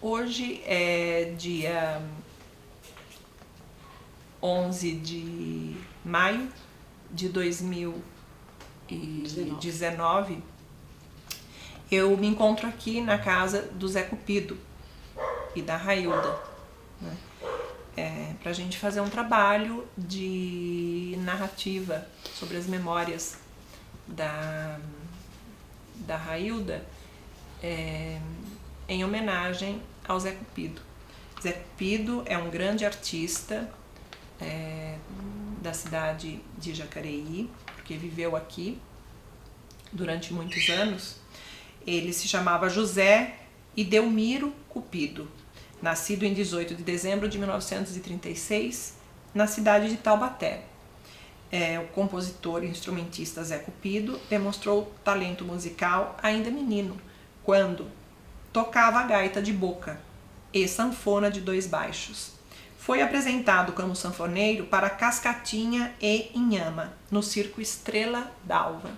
Hoje é dia 11 de maio de 2019. Eu me encontro aqui na casa do Zé Cupido e da Railda, né? Para a gente fazer um trabalho de narrativa sobre as memórias da Railda, em homenagem ao Zé Cupido. Zé Cupido é um grande artista da cidade de Jacareí, porque viveu aqui durante muitos anos. Ele se chamava José Idelmiro Cupido, nascido em 18 de dezembro de 1936, na cidade de Taubaté. O compositor e instrumentista Zé Cupido demonstrou talento musical ainda menino, quando tocava a gaita de boca e sanfona de 2 baixos. Foi apresentado como sanfoneiro para Cascatinha e Inhama, no Circo Estrela d'Alva.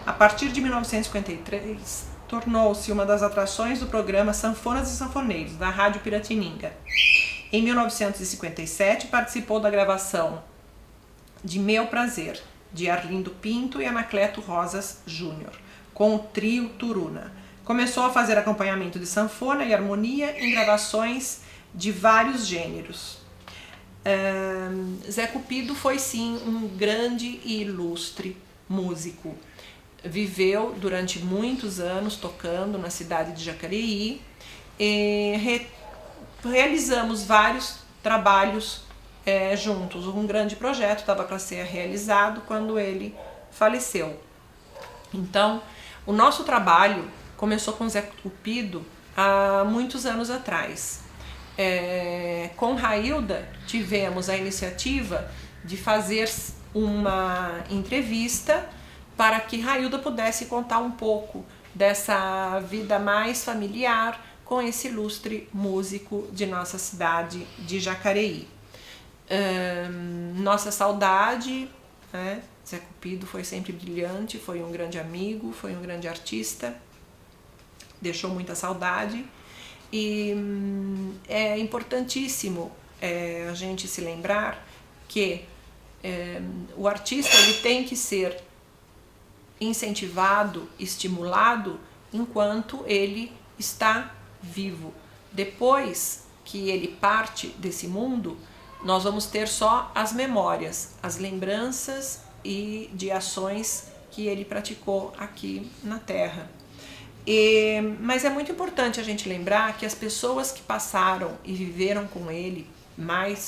A partir de 1953, tornou-se uma das atrações do programa Sanfonas e Sanfoneiros, da Rádio Piratininga. Em 1957, participou da gravação de Meu Prazer, de Arlindo Pinto e Anacleto Rosas Júnior, com o trio Turuna. Começou a fazer acompanhamento de sanfona e harmonia em gravações de vários gêneros. Zé Cupido foi sim um grande e ilustre músico. Viveu durante muitos anos tocando na cidade de Jacareí e realizamos vários trabalhos juntos. Um grande projeto estava para ser realizado quando ele faleceu. Então, o nosso trabalho começou com Zé Cupido há muitos anos atrás. Com Railda tivemos a iniciativa de fazer uma entrevista para que Railda pudesse contar um pouco dessa vida mais familiar com esse ilustre músico de nossa cidade de Jacareí. Nossa saudade, né? Zé Cupido foi sempre brilhante, foi um grande amigo, foi um grande artista, deixou muita saudade. E é importantíssimo a gente se lembrar que o artista ele tem que ser incentivado, estimulado enquanto ele está vivo. Depois que ele parte desse mundo, nós vamos ter só as memórias, as lembranças e de ações que ele praticou aqui na Terra. Mas é muito importante a gente lembrar que as pessoas que passaram e viveram com ele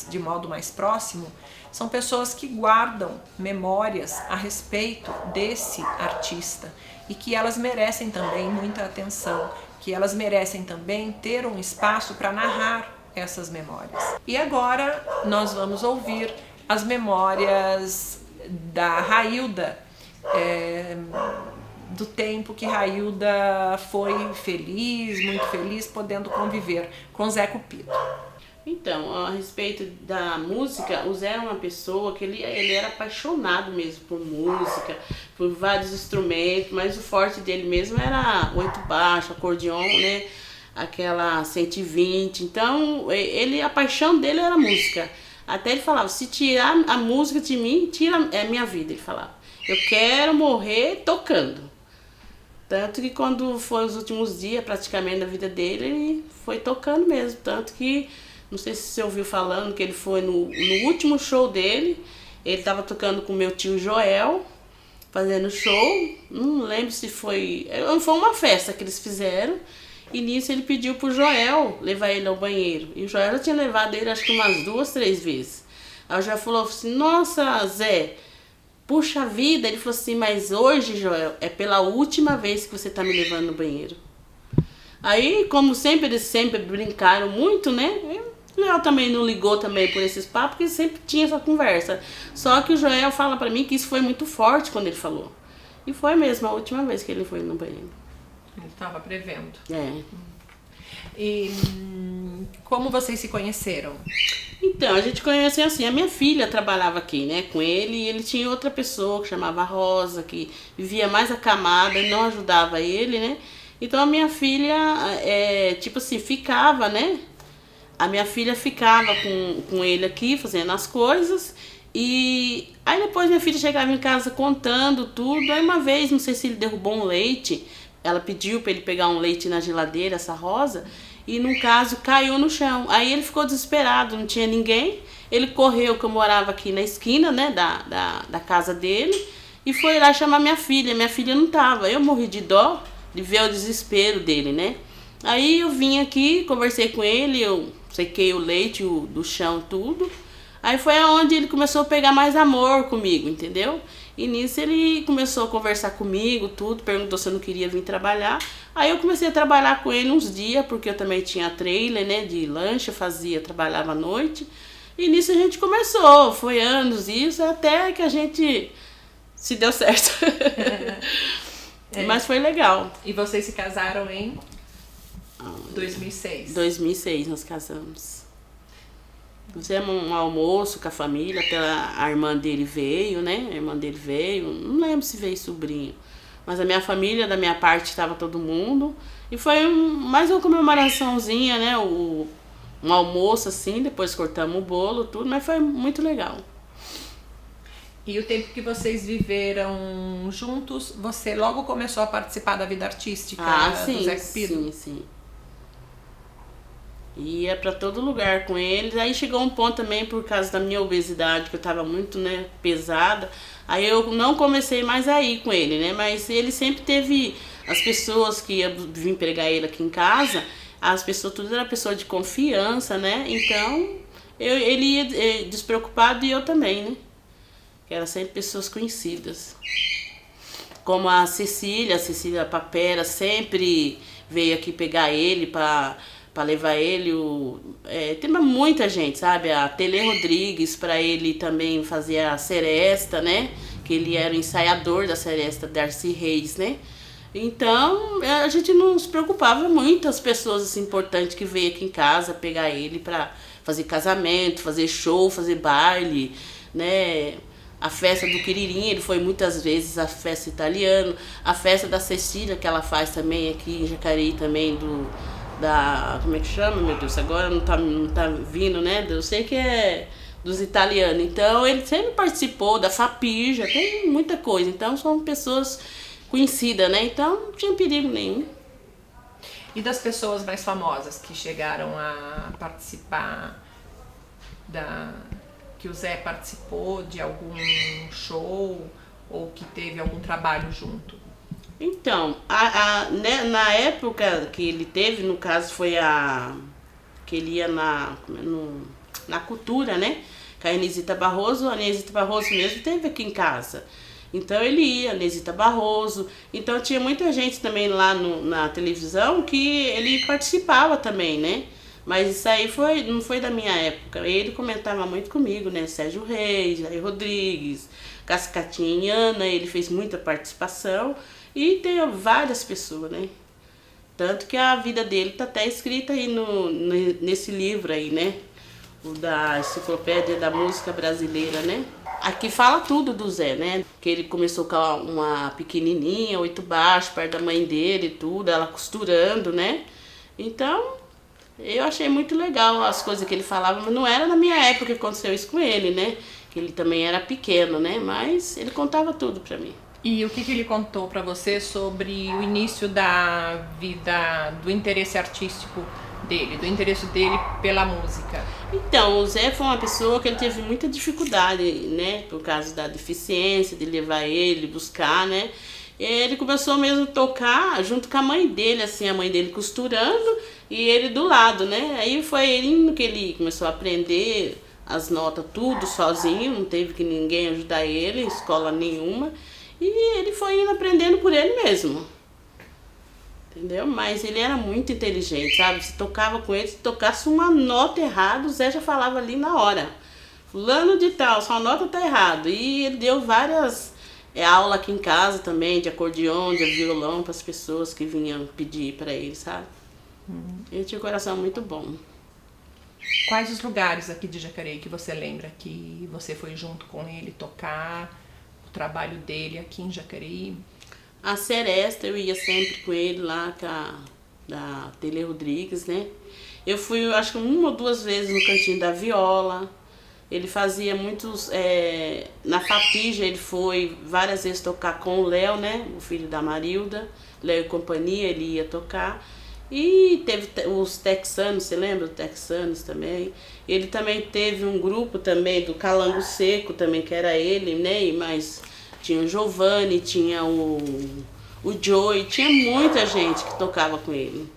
de modo mais próximo são pessoas que guardam memórias a respeito desse artista e que elas merecem também muita atenção, que elas merecem também ter um espaço para narrar essas memórias. E agora nós vamos ouvir as memórias da Railda, do tempo que Railda foi feliz, muito feliz, podendo conviver com Zé Cupido. Então, a respeito da música, o Zé era uma pessoa que ele era apaixonado mesmo por música, por vários instrumentos, mas o forte dele mesmo era 8 baixo, acordeon, né? Aquela 120. Então, a paixão dele era a música. Até ele falava, se tirar a música de mim, tira a minha vida, ele falava. Eu quero morrer tocando. Tanto que quando foi os últimos dias, praticamente, da vida dele, ele foi tocando mesmo. Tanto que, não sei se você ouviu falando, que ele foi no último show dele, ele estava tocando com meu tio Joel, fazendo show. Não lembro se foi uma festa que eles fizeram. E nisso ele pediu pro Joel levar ele ao banheiro. E o Joel já tinha levado ele acho que umas 2, 3 vezes. Aí o Joel falou assim, nossa, Zé, puxa vida. Ele falou assim, mas hoje, Joel, é pela última vez que você tá me levando no banheiro. Aí, como sempre, eles sempre brincaram muito, né? O Joel também não ligou também por esses papos, porque sempre tinha essa conversa. Só que o Joel fala pra mim que isso foi muito forte quando ele falou. E foi mesmo a última vez que ele foi no banheiro. Ele estava prevendo. E como vocês se conheceram? Então, a gente conheceu assim, a minha filha trabalhava aqui, né, com ele, e ele tinha outra pessoa que chamava Rosa, que vivia mais acamada e não ajudava ele, né, Então a minha filha, tipo assim, ficava, né? A minha filha ficava com ele aqui, fazendo as coisas. E aí depois minha filha chegava em casa contando tudo. Aí uma vez, não sei se ele derrubou um leite, ela pediu para ele pegar um leite na geladeira, essa rosa, e num caso caiu no chão. Aí ele ficou desesperado, não tinha ninguém. Ele correu, que eu morava aqui na esquina, né, da casa dele, e foi lá chamar minha filha. Minha filha não tava. Eu morri de dó de ver o desespero dele, né? Aí eu vim aqui, conversei com ele, eu sequei o leite do chão, tudo. Aí foi aonde ele começou a pegar mais amor comigo, entendeu? E nisso ele começou a conversar comigo, tudo, perguntou se eu não queria vir trabalhar. Aí eu comecei a trabalhar com ele uns dias, porque eu também tinha trailer, né, de lanche, trabalhava à noite. E nisso a gente começou, foi anos isso, até que a gente se deu certo. Mas foi legal. E vocês se casaram em 2006? 2006 nós casamos. Fizemos um almoço com a família, até a irmã dele veio, né? A irmã dele veio, não lembro se veio sobrinho. Mas a minha família, da minha parte, estava todo mundo. E foi mais uma comemoraçãozinha, né? Um almoço assim, depois cortamos o bolo, tudo, mas foi muito legal. E o tempo que vocês viveram juntos, você logo começou a participar da vida artística do Zé Cupido? Sim. Ia pra todo lugar com eles. Aí chegou um ponto também, por causa da minha obesidade, que eu tava muito, né, pesada. Aí eu não comecei mais a ir com ele, né? Mas ele sempre teve as pessoas que iam vir pegar ele aqui em casa, as pessoas, tudo era pessoa de confiança, né? Então ele ia despreocupado e eu também, né? Que eram sempre pessoas conhecidas. Como a Cecília Papera sempre veio aqui pegar ele para levar ele. Tem muita gente, sabe? A Tele Rodrigues, para ele também fazer a seresta, né? Que ele era o ensaiador da seresta Darcy Reis, né? Então a gente não se preocupava muito, as pessoas assim, importantes que veio aqui em casa pegar ele para fazer casamento, fazer show, fazer baile, né? A festa do Quiririm, ele foi muitas vezes, a festa italiana, a festa da Cecília, que ela faz também aqui em Jacareí, também como é que chama, meu Deus, agora não tá vindo, né? Eu sei que é dos italianos. Então ele sempre participou da Fapija, tem muita coisa. Então são pessoas conhecidas, né? Então não tinha perigo nenhum. E das pessoas mais famosas que chegaram a participar que o Zé participou de algum show ou que teve algum trabalho junto? Então, né, na época que ele teve, no caso foi que ele ia na cultura, né? Com a Anisita Barroso. A Anisita Barroso mesmo teve aqui em casa. Então ele ia, Anisita Barroso. Então tinha muita gente também lá na televisão que ele participava também, né? Mas isso aí não foi da minha época. Ele comentava muito comigo, né? Sérgio Reis, Jair Rodrigues, Cascatinha e Ana, ele fez muita participação. E tem várias pessoas, né? Tanto que a vida dele tá até escrita aí nesse livro aí, né? O da Enciclopédia da Música Brasileira, né? Aqui fala tudo do Zé, né? Que ele começou com uma pequenininha, 8 baixo, perto da mãe dele e tudo, ela costurando, né? Então, eu achei muito legal as coisas que ele falava, mas não era na minha época que aconteceu isso com ele, né? Que ele também era pequeno, né? Mas ele contava tudo pra mim. E o que ele contou para você sobre o início da vida, do interesse artístico dele, do interesse dele pela música? Então, o Zé foi uma pessoa que ele teve muita dificuldade, né? Por causa da deficiência, de levar ele, buscar, né? Ele começou mesmo a tocar junto com a mãe dele, assim, a mãe dele costurando e ele do lado, né? Aí foi ele que ele começou a aprender as notas tudo sozinho, não teve que ninguém ajudar ele, escola nenhuma. E ele foi indo aprendendo por ele mesmo. Entendeu? Mas ele era muito inteligente, sabe? Se tocava com ele, se tocasse uma nota errada, o Zé já falava ali na hora. Fulano de tal, sua nota tá errada. E ele deu várias aulas aqui em casa também, de acordeon, de violão, para as pessoas que vinham pedir para ele, sabe? Ele tinha um coração muito bom. Quais os lugares aqui de Jacareí que você lembra que você foi junto com ele tocar? Trabalho dele aqui em Jacareí? A Seresta, eu ia sempre com ele lá, da Tele Rodrigues, né? Eu fui, acho que uma ou duas vezes no Cantinho da Viola. Ele fazia muitos... na Fapija ele foi várias vezes tocar com o Léo, né? O filho da Marilda. Léo e companhia, ele ia tocar. E teve os texanos, você lembra? Os texanos também. Ele também teve um grupo também do Calango Seco também, que era ele, né? Mas tinha o Giovanni, tinha o Joey, tinha muita gente que tocava com ele.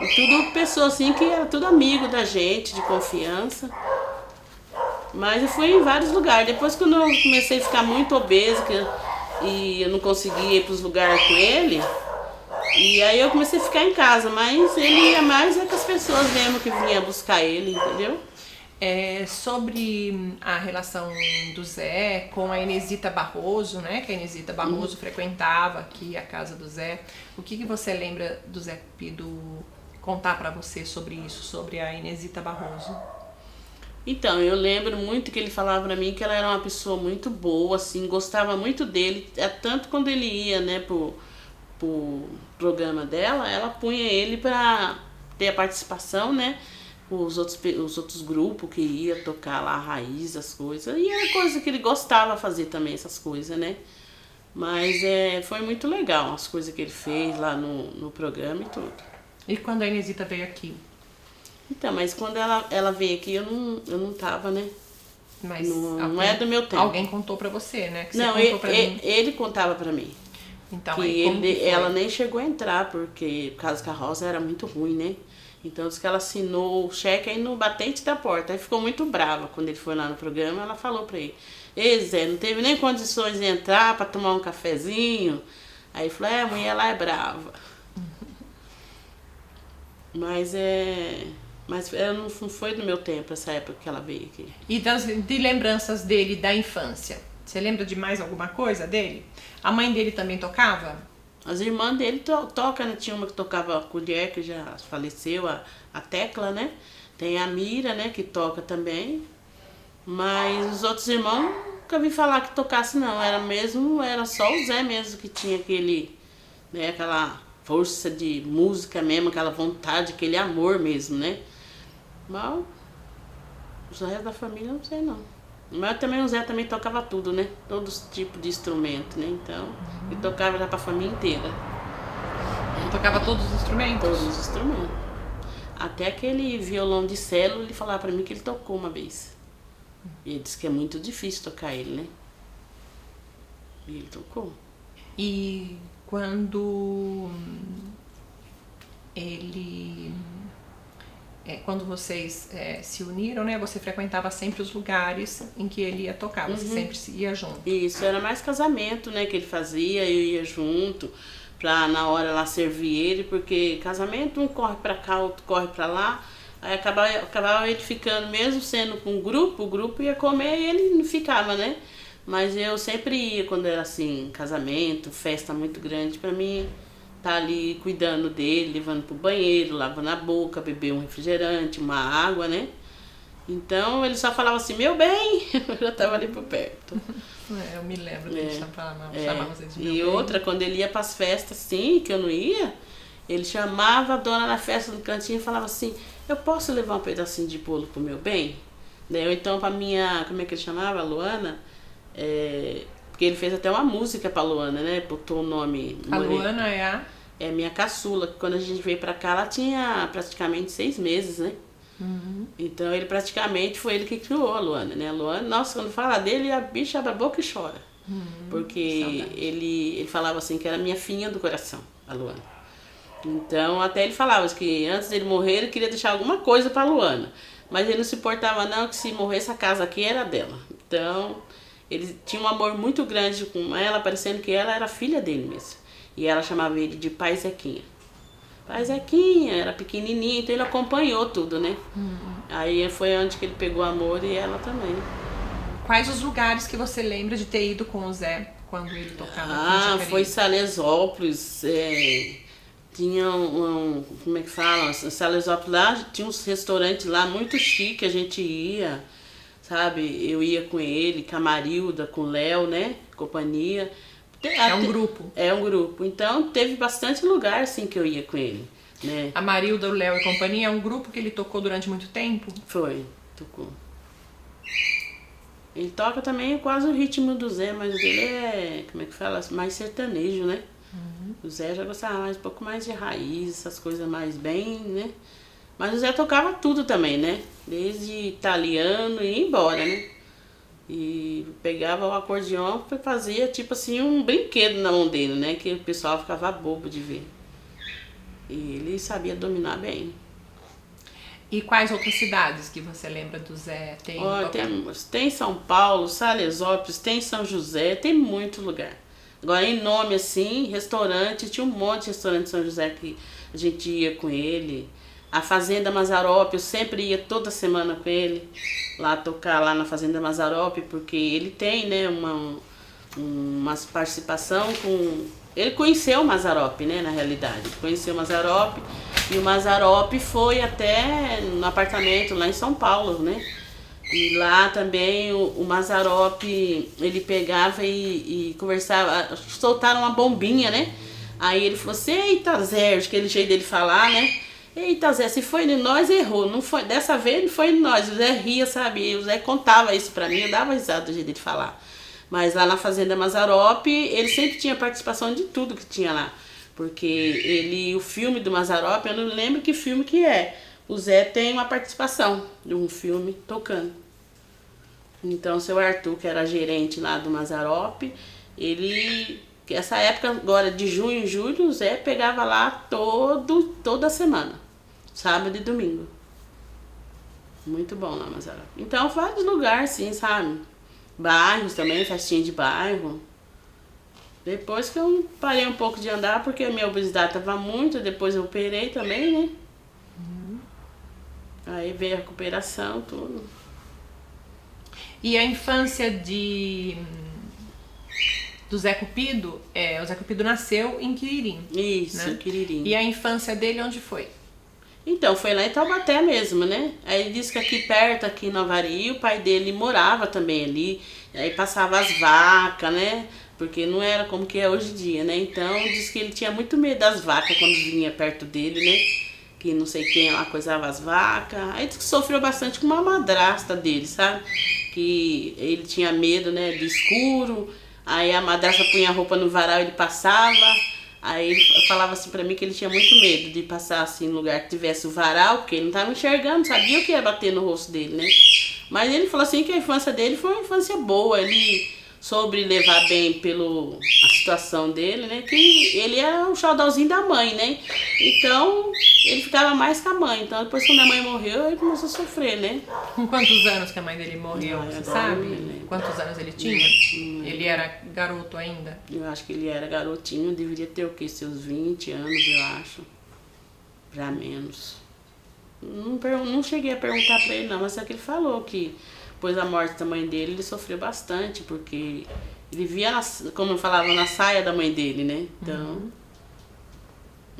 E tudo pessoa assim que era tudo amigo da gente, de confiança. Mas eu fui em vários lugares. Depois quando eu comecei a ficar muito obesa e eu não conseguia ir para os lugares com ele, e aí eu comecei a ficar em casa, mas ele ia mais com as pessoas mesmo que vinham buscar ele, entendeu? Sobre a relação do Zé com a Inesita Barroso, né? Que a Inesita Barroso frequentava aqui a casa do Zé. O que você lembra do Zé Cupido contar pra você sobre isso, sobre a Inesita Barroso? Então, eu lembro muito que ele falava pra mim que ela era uma pessoa muito boa, assim, gostava muito dele, tanto quando ele ia, né, pro programa dela, ela punha ele pra ter a participação, né, os outros grupos que ia tocar lá, a raiz, as coisas, e era coisa que ele gostava de fazer também, essas coisas, né, mas foi muito legal as coisas que ele fez lá no programa e tudo. E quando a Inesita veio aqui? Então, mas quando ela veio aqui, eu não tava, né? Mas não é do meu tempo. Alguém contou pra você, né? Que não, você contou pra mim. Ele contava pra mim. Então, que aí, ela nem chegou a entrar, porque por causa que a Rosa era muito ruim, né? Então, diz que ela assinou o cheque aí no batente da porta. Aí ficou muito brava quando ele foi lá no programa. Ela falou pra ele: Ei, Zé, não teve nem condições de entrar pra tomar um cafezinho. Aí ele falou: a mulher lá é brava. Mas não foi do meu tempo, essa época que ela veio aqui. E de lembranças dele da infância? Você lembra de mais alguma coisa dele? A mãe dele também tocava? As irmãs dele tocam, né? Tinha uma que tocava colher, que já faleceu, a Tecla, né? Tem a Mira, né? Que toca também. Mas os outros irmãos nunca vi falar que tocasse, não. Era só o Zé mesmo que tinha aquele, né? Aquela força de música mesmo, aquela vontade, aquele amor mesmo, né? Mas os restos da família não sei não. Mas também o Zé também tocava tudo, né? Todos os tipos de instrumento, né? Então, ele tocava já pra família inteira. Ele tocava todos os instrumentos? Todos os instrumentos. Até aquele violão de cello, ele falava pra mim que ele tocou uma vez. E ele disse que é muito difícil tocar ele, né? E ele tocou. E quando quando vocês se uniram, né? Você frequentava sempre os lugares em que ele ia tocar, você sempre ia junto. Isso, era mais casamento, né, que ele fazia, eu ia junto, pra na hora lá servir ele, porque casamento um corre pra cá, outro corre pra lá, aí acabava ele ficando, mesmo sendo com o grupo ia comer e ele não ficava, né? Mas eu sempre ia quando era assim, casamento, festa muito grande, pra mim tá ali cuidando dele, levando pro banheiro, lavando a boca, beber um refrigerante, uma água, né? Então ele só falava assim, meu bem, eu já tava ali por perto. Eu me lembro que ele chamava você de meu E bem. outra, quando ele ia pras festas assim, que eu não ia, ele chamava a dona na festa do cantinho e falava assim, eu posso levar um pedacinho de bolo pro meu bem? Daí, ou então pra minha, como é que ele chamava? A Luana, porque ele fez até uma música pra Luana, né? Botou o nome. A Luana é a... É minha caçula, que quando a gente veio pra cá, ela tinha praticamente 6 meses, né? Então ele praticamente foi ele que criou a Luana, né? A Luana, nossa, quando fala dele, a bicha abre a boca e chora. Porque ele falava assim que era minha filhinha do coração, a Luana. Então até ele falava que antes dele morrer, ele queria deixar alguma coisa pra Luana. Mas ele não se importava não, que se morresse a casa aqui era dela. Então ele tinha um amor muito grande com ela, parecendo que ela era filha dele mesmo. E ela chamava ele de Pai Zequinha. Pai Zequinha, era pequenininho, então ele acompanhou tudo, né? Aí foi onde que ele pegou amor e ela também. Quais os lugares que você lembra de ter ido com o Zé quando ele tocava aqui em Jacareí? Foi Salesópolis, tinha como é que fala? Salesópolis lá, tinha uns restaurantes lá muito chique, a gente ia, sabe? Eu ia com ele, com a Marilda, com o Léo, né? Companhia. É um grupo. É um grupo. Então teve bastante lugar assim que eu ia com ele, né? A Marilda, o Léo e companhia é um grupo que ele tocou durante muito tempo? Foi, tocou. Ele toca também quase o ritmo do Zé, mas o dele é, como é que fala? Mais sertanejo, né? O Zé já gostava mais, um pouco mais de raiz, essas coisas mais bem, né? Mas o Zé tocava tudo também, né? Desde italiano e ia embora, né? E pegava o acordeão e fazia tipo assim um brinquedo na mão dele, né? Que o pessoal ficava bobo de ver. E ele sabia dominar bem. E quais outras cidades que você lembra do Zé? Tem São Paulo, Salesópolis, tem São José, tem muito lugar. Agora, em nome assim, restaurante, tinha um monte de restaurante em São José que a gente ia com ele. A Fazenda Mazzaropi, eu sempre ia toda semana com ele, lá tocar lá na Fazenda Mazzaropi, porque ele tem, né, uma participação com... Ele conheceu o Mazzaropi, né, na realidade. Conheceu o Mazzaropi e o Mazzaropi foi até no apartamento lá em São Paulo, né? E lá também o Mazzaropi, ele pegava e conversava, soltaram uma bombinha, né? Aí ele falou assim, eita Zé, aquele jeito dele falar, né? Eita Zé, se foi de nós, errou. Não foi, dessa vez não foi de nós. O Zé ria, sabe? O Zé contava isso pra mim, eu dava risada do jeito dele falar. Mas lá na Fazenda Mazzaropi, ele sempre tinha participação de tudo que tinha lá. Porque o filme do Mazzaropi, eu não lembro que filme que é. O Zé tem uma participação de um filme tocando. Então, o seu Arthur, que era gerente lá do Mazzaropi, essa época agora de junho e julho, o Zé pegava lá toda semana. Sábado e domingo. Muito bom lá, Mazzaropi. Então, vários lugares, sim, sabe? Bairros também, festinha de bairro. Depois que eu parei um pouco de andar, porque a minha obesidade estava muito, depois eu operei também, né? Aí veio a recuperação, tudo. E a infância do Zé Cupido, o Zé Cupido nasceu em Quiririm. Isso, né? Quiririm. E a infância dele onde foi? Então, foi lá em Taubaté mesmo, né? Aí ele disse que aqui perto, aqui em Avari, o pai dele morava também ali. Aí passava as vacas, né? Porque não era como que é hoje em dia, né? Então, disse que ele tinha muito medo das vacas quando vinha perto dele, né? Que não sei quem lá coisava as vacas. Aí disse que sofreu bastante com uma madrasta dele, sabe? Que ele tinha medo, né, do escuro. Aí a madrasta punha a roupa no varal e ele passava. Aí ele falava assim pra mim que ele tinha muito medo de passar assim no lugar que tivesse o varal, porque ele não tava enxergando, sabia o que ia bater no rosto dele, né? Mas ele falou assim que a infância dele foi uma infância boa, ele soube levar bem a situação dele, né? Que ele era o xodózinho da mãe, né? Então ele ficava mais com a mãe. Então depois quando a mãe morreu, ele começou a sofrer, né? Com quantos anos que a mãe dele morreu, você sabe? Quantos anos ele tinha? Ele era garoto ainda? Eu acho que ele era garotinho, deveria ter o quê? Seus 20 anos, eu acho. Já menos. Não cheguei a perguntar pra ele não, mas é que ele falou que depois da morte da mãe dele, ele sofreu bastante, porque ele via, como eu falava, na saia da mãe dele, né? Então,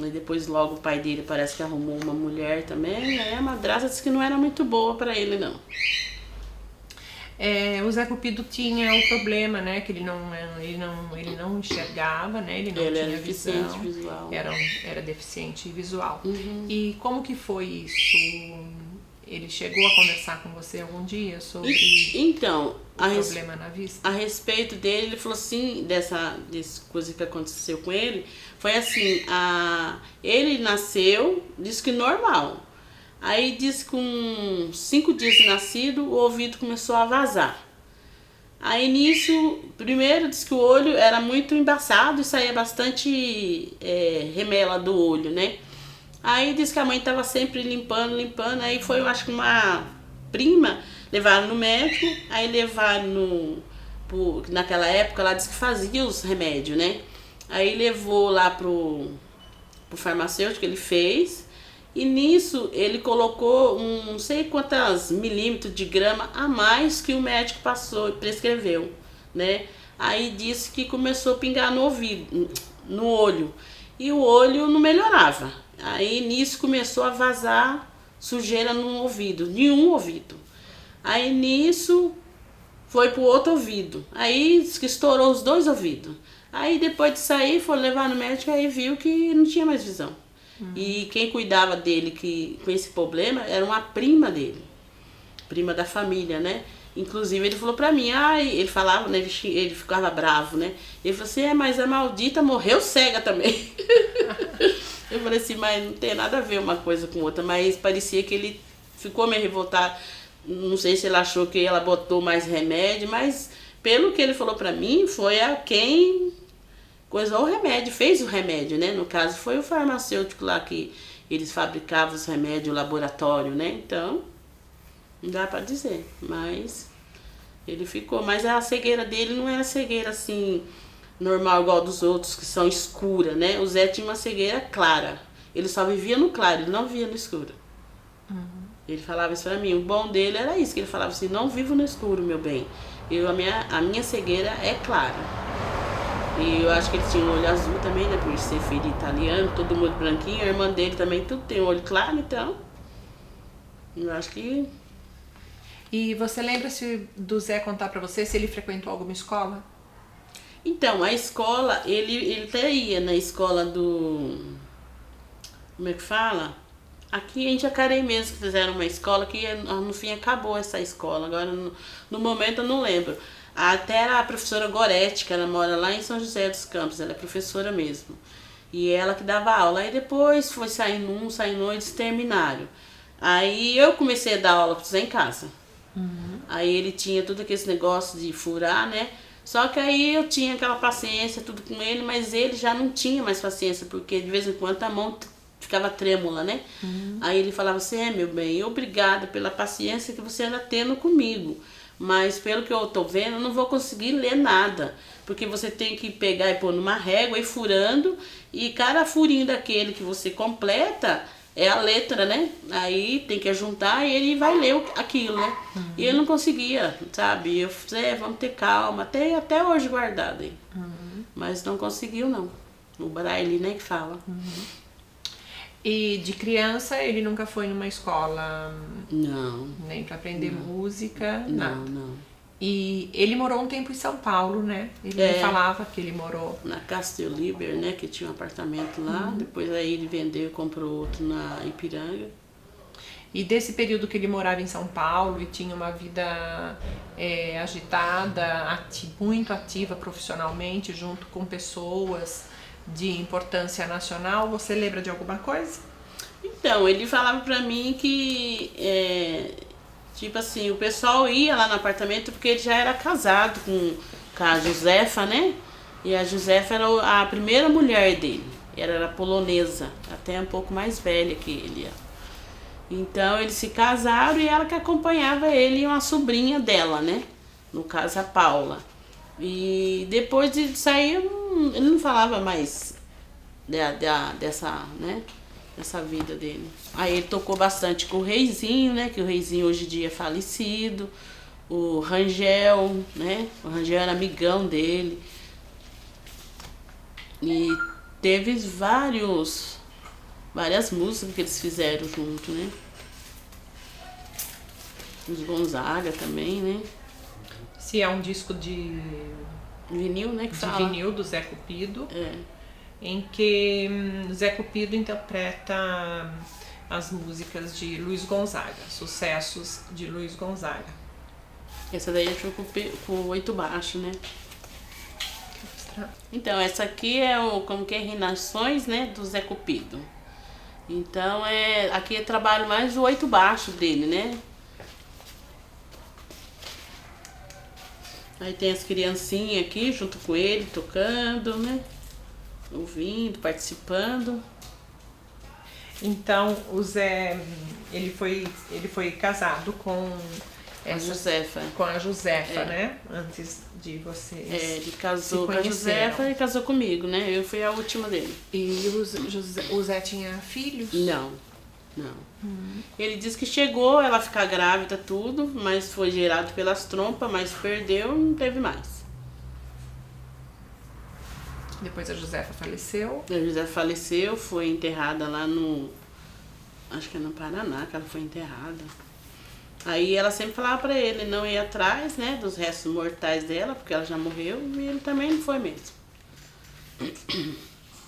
aí depois logo o pai dele parece que arrumou uma mulher também, aí a madrasta disse que não era muito boa pra ele, não. O Zé Cupido tinha o problema, né? Que ele não enxergava, né? Ele não ele tinha era deficiente visão. visual. Era deficiente visual. E como que foi isso? Ele chegou a conversar com você algum dia sobre então, o problema na vista? A respeito dele, ele falou assim, dessa coisa que aconteceu com ele, foi assim, ele nasceu, disse que normal. Aí disse que com 5 dias de nascido, o ouvido começou a vazar. Aí nisso, primeiro disse que o olho era muito embaçado e saía bastante remela do olho, né? Aí disse que a mãe estava sempre limpando, aí foi, eu acho que uma prima, levaram no médico, aí levaram naquela época lá disse que fazia os remédios, né? Aí levou lá pro farmacêutico que ele fez, e nisso ele colocou não sei quantas milímetros de grama a mais que o médico passou e prescreveu, né? Aí disse que começou a pingar no ouvido, no olho, e o olho não melhorava. Aí nisso começou a vazar sujeira no ouvido, de um ouvido. Aí nisso foi pro outro ouvido. Aí disse que estourou os 2 ouvidos. Aí depois de sair, foi levar no médico, aí viu que não tinha mais visão. E quem cuidava dele com esse problema era uma prima dele, prima da família, né? Inclusive ele falou pra mim, ele falava, né? Ele ficava bravo, né? Ele falou assim, mas a maldita morreu cega também. Eu falei assim, mas não tem nada a ver uma coisa com outra, mas parecia que ele ficou meio revoltado. Não sei se ele achou que ela botou mais remédio, mas pelo que ele falou pra mim, foi a quem coisou o remédio, fez o remédio, né? No caso, foi o farmacêutico lá que eles fabricavam os remédios, o laboratório, né? Então, não dá pra dizer, mas ele ficou. Mas a cegueira dele não era cegueira assim, normal, igual dos outros, que são escura, né? O Zé tinha uma cegueira clara. Ele só vivia no claro, ele não via no escuro. Ele falava isso pra mim. O bom dele era isso, que ele falava assim, não vivo no escuro, meu bem. A minha cegueira é clara. E eu acho que ele tinha um olho azul também, né? Por ser filho italiano, todo mundo branquinho. A irmã dele também, tudo tem um olho claro, então... Eu acho que... E você lembra se do Zé contar pra você se ele frequentou alguma escola? Então, a escola, ele até ia na escola do... Como é que fala? Aqui em Jacareí mesmo, que fizeram uma escola que no fim acabou essa escola. Agora, no momento, eu não lembro. Até era a professora Gorete, que ela mora lá em São José dos Campos, ela é professora mesmo. E ela que dava aula. Aí depois foi saindo eles terminaram. Aí eu comecei a dar aula para o Zé em casa. Aí ele tinha tudo aquele negócio de furar, né? Só que aí eu tinha aquela paciência, tudo com ele, mas ele já não tinha mais paciência, porque de vez em quando a mão ficava trêmula, né? Aí ele falava assim, meu bem, obrigada pela paciência que você anda tendo comigo. Mas pelo que eu tô vendo, eu não vou conseguir ler nada. Porque você tem que pegar e pôr numa régua e furando. E cada furinho daquele que você completa é a letra, né? Aí tem que juntar e ele vai ler aquilo, né? E ele não conseguia, sabe? Eu falei, vamos ter calma. Até hoje guardado aí. Mas não conseguiu, não. O Braille, né, que fala. E de criança ele nunca foi numa escola? Não. Nem pra aprender música? Nada. Não. E ele morou um tempo em São Paulo, né? Ele me falava que ele morou... Na Castelliber, né? Que tinha um apartamento lá. Depois aí ele vendeu e comprou outro na Ipiranga. E desse período que ele morava em São Paulo e tinha uma vida agitada, muito ativa profissionalmente, junto com pessoas de importância nacional, você lembra de alguma coisa? Então, ele falava pra mim que, tipo assim, o pessoal ia lá no apartamento porque ele já era casado com a Josefa, né? E a Josefa era a primeira mulher dele, era polonesa, até um pouco mais velha que ele. Então, eles se casaram e ela que acompanhava ele e uma sobrinha dela, né? No caso, a Paula. E depois de sair, ele não falava mais dessa, né? Dessa vida dele. Aí ele tocou bastante com o Reizinho, né? Que o Reizinho hoje em dia é falecido. O Rangel, né? O Rangel era amigão dele. E teve várias músicas que eles fizeram junto, né? Os Gonzaga também, né? Se é um disco de vinil, né? De vinil do Zé Cupido. Em que Zé Cupido interpreta as músicas de Luiz Gonzaga, sucessos de Luiz Gonzaga. Essa daí foi com o 8 baixo, né? Então, essa aqui é como que é Reinações, né, do Zé Cupido. Então, aqui eu trabalho mais o 8 baixo dele, né? Aí tem as criancinhas aqui junto com ele, tocando, né? Ouvindo, participando. Então, o Zé, ele foi casado com a Josefa. Com a Josefa, né? Antes de vocês. Ele casou com a Josefa e casou comigo, né? Eu fui a última dele. E o Zé tinha filhos? Não. Ele disse que chegou ela ficar grávida, tudo, mas foi gerado pelas trompas, mas perdeu, não teve mais. Depois a Josefa faleceu? A Josefa faleceu, foi enterrada lá acho que é no Paraná que ela foi enterrada. Aí ela sempre falava pra ele não ir atrás, né, dos restos mortais dela, porque ela já morreu, e ele também não foi mesmo.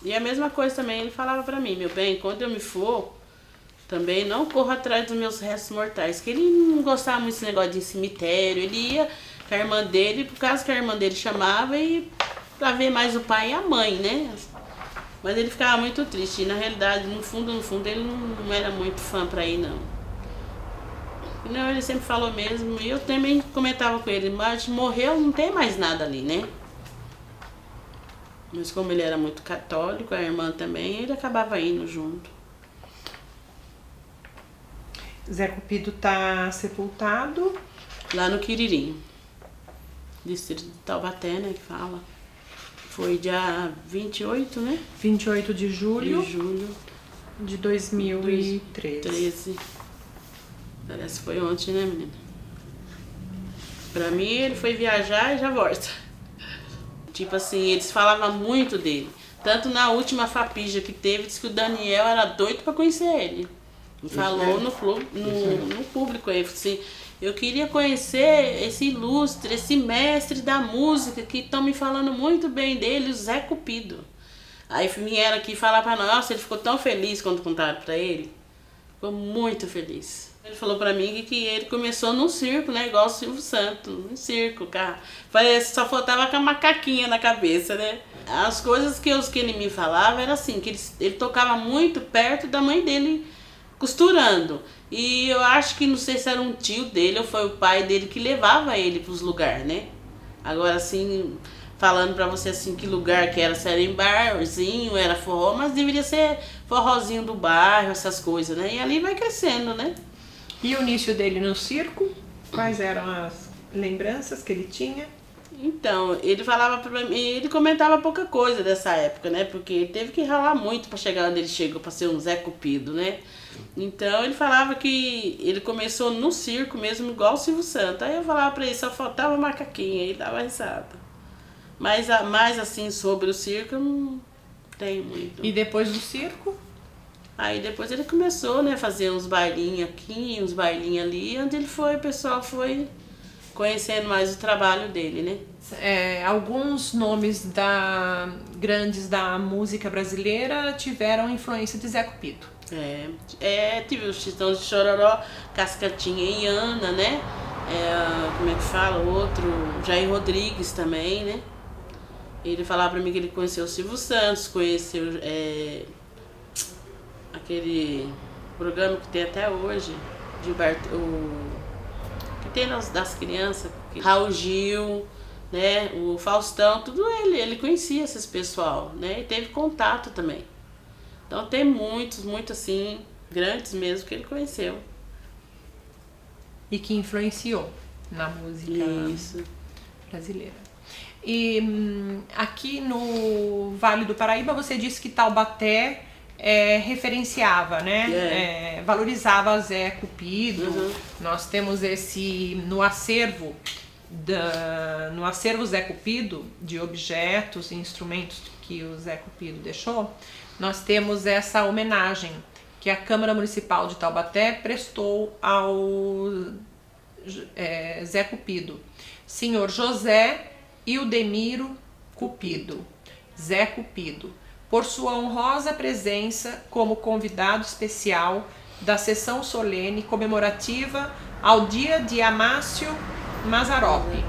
E a mesma coisa também ele falava pra mim, meu bem, quando eu me for, também não corra atrás dos meus restos mortais. Que ele não gostava muito desse negócio de cemitério, ele ia com a irmã dele, por causa que a irmã dele chamava, e pra ver mais o pai e a mãe, né? Mas ele ficava muito triste, e na realidade, no fundo, ele não era muito fã pra ir, não. Não, ele sempre falou mesmo, e eu também comentava com ele, mas morreu, não tem mais nada ali, né? Mas como ele era muito católico, a irmã também, ele acabava indo junto. Zé Cupido tá sepultado Lá no Quiririm, distrito de Taubaté, né, que fala. Foi dia 28, né? 28 de julho De julho de 2013. 13. Parece que foi ontem, né, menina? Pra mim, ele foi viajar e já volta. Tipo assim, eles falavam muito dele. Tanto na última Fapija que teve, disse que o Daniel era doido pra conhecer ele. Falou no público aí, assim, eu queria conhecer esse ilustre, esse mestre da música que estão me falando muito bem dele, o Zé Cupido. Aí vieram aqui falar pra nós, nossa, ele ficou tão feliz quando contaram pra ele. Ficou muito feliz. Ele falou pra mim que ele começou num circo, né? Igual o Silvio Santos, num circo, cara. Parece que só faltava com a macaquinha na cabeça, né? As coisas que ele me falava era assim, que ele tocava muito perto da mãe dele costurando. E eu acho que não sei se era um tio dele ou foi o pai dele que levava ele pros lugares, né? Agora assim, falando pra você assim que lugar que era, se era em barzinho, era forró, mas deveria ser forrozinho do bairro, essas coisas, né? E ali vai crescendo, né? E o início dele no circo? Quais eram as lembranças que ele tinha? Então, ele falava pra mim, ele comentava pouca coisa dessa época, né? Porque ele teve que ralar muito pra chegar onde ele chegou, pra ser um Zé Cupido, né? Então ele falava que ele começou no circo mesmo, igual o Silvio Santos. Aí eu falava pra ele, só faltava macaquinha, ele dava risada. Mas mais assim sobre o circo eu não tenho muito. E depois do circo? Aí depois ele começou, né, fazer uns bailinhos aqui, uns bailinhos ali, onde ele foi, o pessoal foi conhecendo mais o trabalho dele, né? Alguns nomes grandes da música brasileira tiveram influência de Zé Cupido. Tive os Titãs de Chororó, Cascatinha e Ana, né? Como é que fala? Outro, Jair Rodrigues também, né? Ele falava pra mim que ele conheceu o Silvio Santos, conheceu aquele programa que tem até hoje, Gilberto, que tem das crianças, Raul Gil, né? O Faustão, tudo ele conhecia esses pessoal, né? E teve contato também. Então tem muitos assim, grandes mesmo que ele conheceu. E que influenciou na música brasileira. E aqui no Vale do Paraíba você disse que Taubaté referenciava, né? Valorizava Zé Cupido. Uhum. Nós temos no acervo Zé Cupido, de objetos e instrumentos que o Zé Cupido deixou, nós temos essa homenagem que a Câmara Municipal de Taubaté prestou ao Zé Cupido. Senhor José Ildemiro Cupido, Zé Cupido, por sua honrosa presença como convidado especial da sessão solene comemorativa ao dia de Amácio Mazzaropi,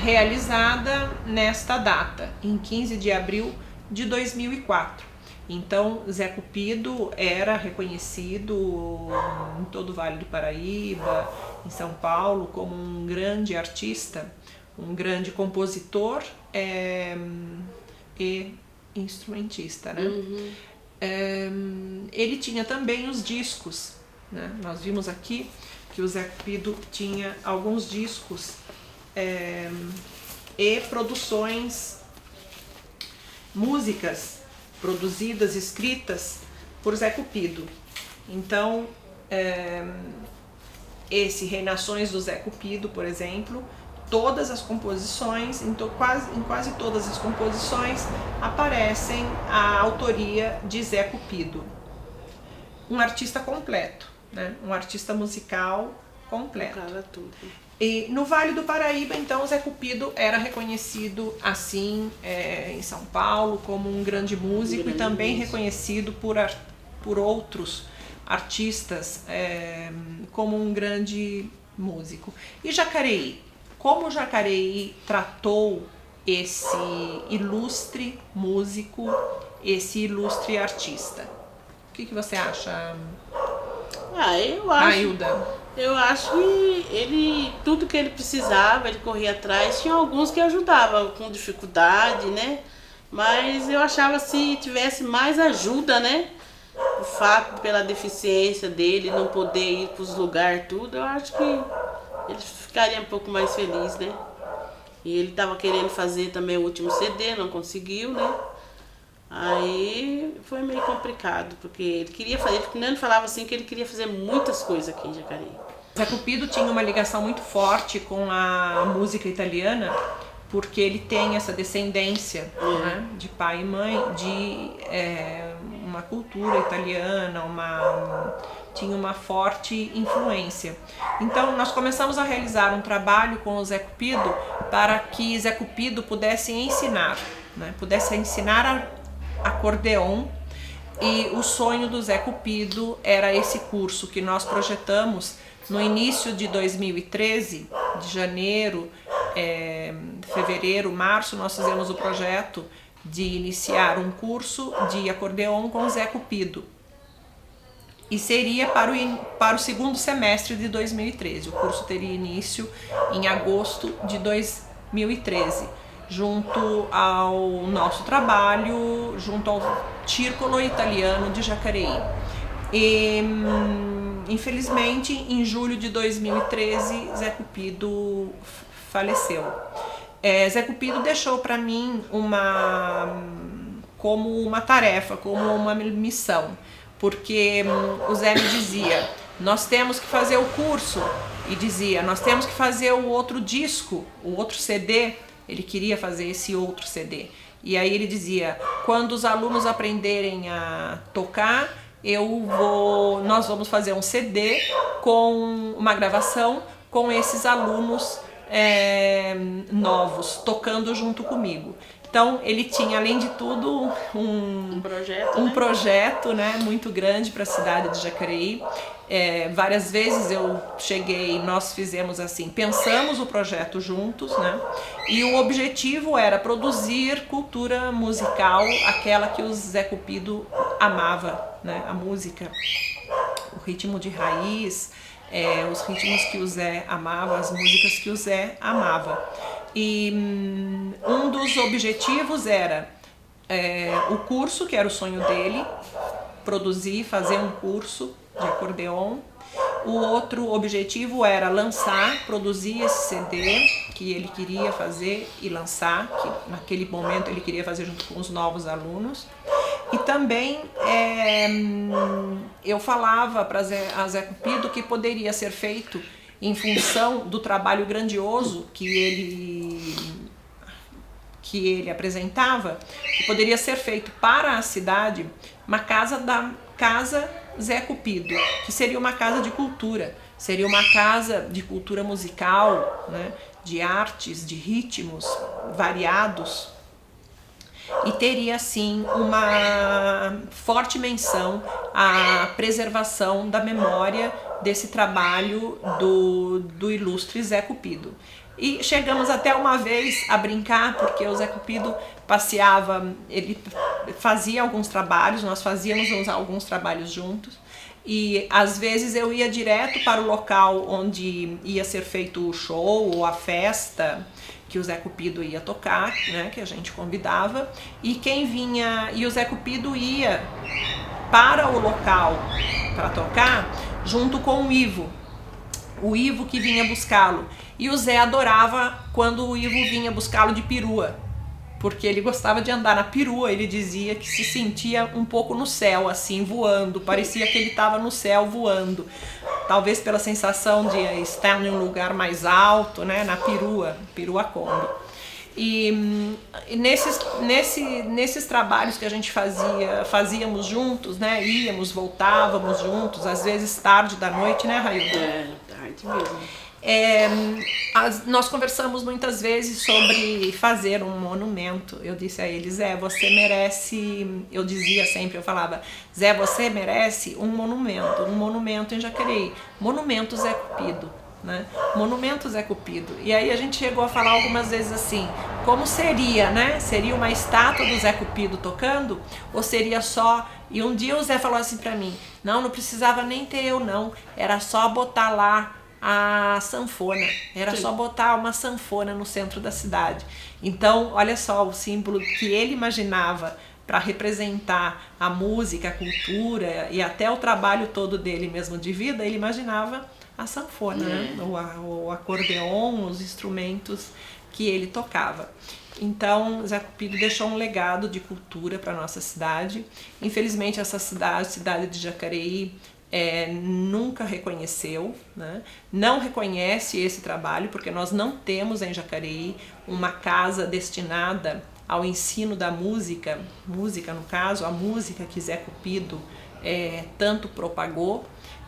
realizada nesta data, em 15 de abril de 2004. Então, Zé Cupido era reconhecido em todo o Vale do Paraíba, em São Paulo, como um grande artista, um grande compositor e instrumentista, né? Uhum. Ele tinha também os discos, né? Nós vimos aqui que o Zé Cupido tinha alguns discos e produções, músicas produzidas, escritas por Zé Cupido. Então, esse Reinações do Zé Cupido, por exemplo, todas as composições, em quase todas as composições, aparecem a autoria de Zé Cupido. Um artista completo, né? Um artista musical completo. Tocava tudo. E no Vale do Paraíba, então, o Zé Cupido era reconhecido assim em São Paulo como um grande músico e também reconhecido por outros artistas como um grande músico. E Jacareí? Como Jacareí tratou esse ilustre músico, esse ilustre artista? O que você acha, Ailda? Eu acho que ele, tudo que ele precisava, ele corria atrás. Tinha alguns que ajudavam com dificuldade, né? Mas eu achava se tivesse mais ajuda, né? O fato pela deficiência dele não poder ir para os lugares tudo, eu acho que ele ficaria um pouco mais feliz, né? E ele estava querendo fazer também o último CD, não conseguiu, né? Aí foi meio complicado, porque ele queria fazer, ele falava assim que ele queria fazer muitas coisas aqui em Jacareí. Zé Cupido tinha uma ligação muito forte com a música italiana, porque ele tem essa descendência, né, de pai e mãe, de uma cultura italiana, tinha uma forte influência. Então nós começamos a realizar um trabalho com o Zé Cupido para que Zé Cupido pudesse ensinar, né, acordeon. E o sonho do Zé Cupido era esse curso que nós projetamos no início de 2013, de janeiro, fevereiro, março, nós fizemos o projeto de iniciar um curso de acordeon com Zé Cupido. E seria para o segundo semestre de 2013. O curso teria início em agosto de 2013, junto ao nosso trabalho, junto ao Círculo Italiano de Jacareí. E, infelizmente, em julho de 2013, Zé Cupido faleceu. Zé Cupido deixou para mim como uma tarefa, como uma missão, porque o Zé me dizia, nós temos que fazer o curso, e dizia, nós temos que fazer o outro disco, o outro CD. Ele queria fazer esse outro CD. E aí ele dizia, quando os alunos aprenderem a tocar, nós vamos fazer um CD com uma gravação com esses alunos novos, tocando junto comigo. Então ele tinha, além de tudo, um projeto, né, muito grande para a cidade de Jacareí. Várias vezes eu cheguei, nós fizemos assim, pensamos o projeto juntos, né? E o objetivo era produzir cultura musical, aquela que o Zé Cupido amava, né? A música, o ritmo de raiz, os ritmos que o Zé amava, as músicas que o Zé amava. E um dos objetivos era o curso, que era o sonho dele, fazer um curso de acordeon. O outro objetivo era produzir esse CD que ele queria fazer e lançar, que naquele momento ele queria fazer junto com os novos alunos. E também eu falava para Zé Cupido que poderia ser feito em função do trabalho grandioso que ele apresentava, que poderia ser feito para a cidade uma casa Zé Cupido, que seria uma casa de cultura, seria uma casa de cultura musical, né, de artes, de ritmos variados, e teria assim uma forte menção à preservação da memória desse trabalho do ilustre Zé Cupido. E chegamos até uma vez a brincar, porque o Zé Cupido passeava, ele fazia alguns trabalhos, nós fazíamos alguns trabalhos juntos, e às vezes eu ia direto para o local onde ia ser feito o show ou a festa que o Zé Cupido ia tocar, né, que a gente convidava, e o Zé Cupido ia para o local para tocar junto com o Ivo que vinha buscá-lo. E o Zé adorava quando o Ivo vinha buscá-lo de perua, porque ele gostava de andar na perua. Ele dizia que se sentia um pouco no céu, assim, voando, parecia que ele estava no céu voando, talvez pela sensação de estar em um lugar mais alto, né, na perua Kombi. E nesses trabalhos que a gente fazíamos juntos, né, íamos, voltávamos juntos, às vezes tarde da noite, né, Railda? Tarde mesmo. Nós conversamos muitas vezes sobre fazer um monumento. Eu disse a ele: Zé, você merece, eu dizia sempre, eu falava, Zé, você merece um monumento em Jacareí, monumento Zé Cupido, né? Monumento Zé Cupido. E aí a gente chegou a falar algumas vezes assim, como seria, né? Seria uma estátua do Zé Cupido tocando? Ou seria só... E um dia o Zé falou assim pra mim, não precisava nem ter eu não, era só botar lá a sanfona, era só botar uma sanfona no centro da cidade. Então, olha só, o símbolo que ele imaginava para representar a música, a cultura e até o trabalho todo dele mesmo de vida, ele imaginava a sanfona, né? O acordeon, os instrumentos que ele tocava. Então, Zé Cupido deixou um legado de cultura para a nossa cidade. Infelizmente, essa cidade de Jacareí, nunca reconheceu, né? Não reconhece esse trabalho, porque nós não temos em Jacareí uma casa destinada ao ensino da música no caso, a música que Zé Cupido tanto propagou.